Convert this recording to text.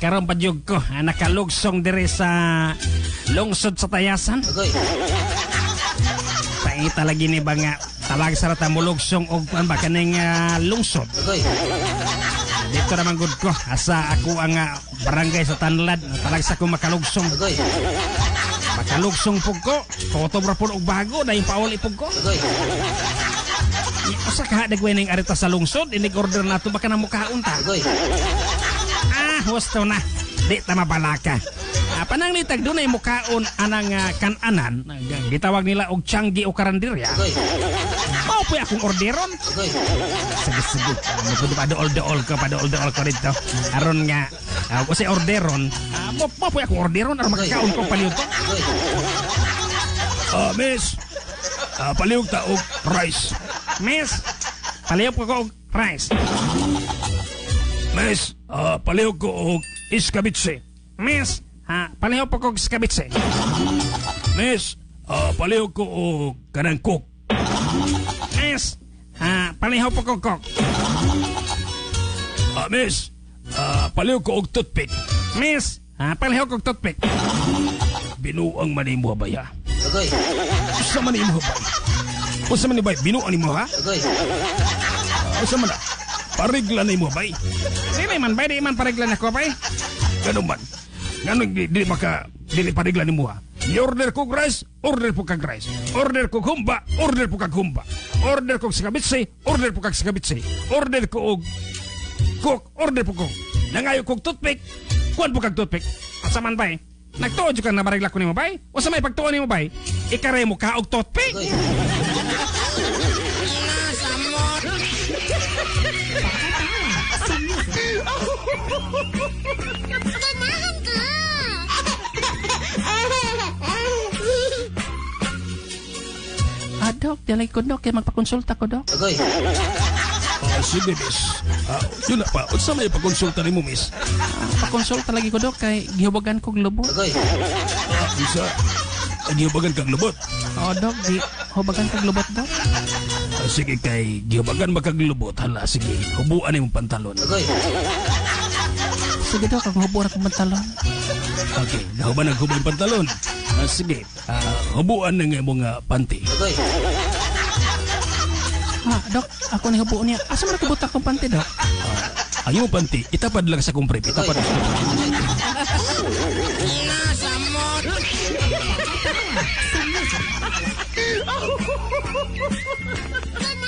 karon pa jud ko nakalugsong dire sa lungsod sa Tayasan. Paita lagi ni ba nga talag sa rata mulugsong og kuan ba kaning lungsod. Dito naman gud ko asa ako ang barangay sa Tanlad talag sa ko makalugsong. Makalugsong pug ko, photographer og bago dahil pauli pug ko. Usa ka dagway arita sa lungsod, inig order nato baka na mukhaon ta. Husto na. Di ta mabalaka. Pananglitag doon ay mukhaon anang kananan, gitawag nila og Changi o Karandirya. Mao pa akong orderon. Sige. Magkudo pa dool ko dito. Aron nga kasi orderon. Mo pa akong orderon aron makakaon ko paliw to. Miss. Paliw ta og rice. Miss. Paliw ko og rice. Miss. Paliw ko og iskabitse. Miss. Paliw po ko iskabitse. Miss. Paliw ko og kanang cook. Miss. Paliw po ko cook. Miss. Paliw ko og toothpick. Miss. Paliw ko og toothpick. Binuang manimo baya. Usa manimo bay. Usa man bay binuang nimo ha? Usa man. Parigla nimo bay. Dili man bay, di man parigla nako bay. Ganun man. Ganun dili parigla nimo ha. I-order ko rice, order po kag rice. Order ko humba, order po kag humba. Order ko sakabitse, order po kag sakabitse. Order ko og cook, order po ko. Nangayo kog toothpick, kuan po kag toothpick. At saman bay. Nagtuod ka na barigla ko nimo bay? O sa may pagtuon nimo bay? Ikare mo ka og toothpick. Ganahan ka! Dok, dalay ko dok, kaya magpakonsulta ko dok. Sige miss. Yun na pa, unsa may pakonsulta nimo miss? Pakonsulta lagi ko dok, kay gihubagan kog lubot. Isa, gihubagan kag lubot? Oo dok, gihubagan kag lubot dok. Sige kay gihubagan makaglubot, hala sige, hubuan imong pantalon. Sige dok, ang hubuan akong pantalon. Okay, nahuban ang hubang pantalon. Sige, hubuan ng mga panty. Dok, ako na hubuan niya. Asa mo nakabot akong panty, dok? Ang iyong panty, itapad lang sa kumprip. Itapad lang sa kumprip. Nasamot! Ganahan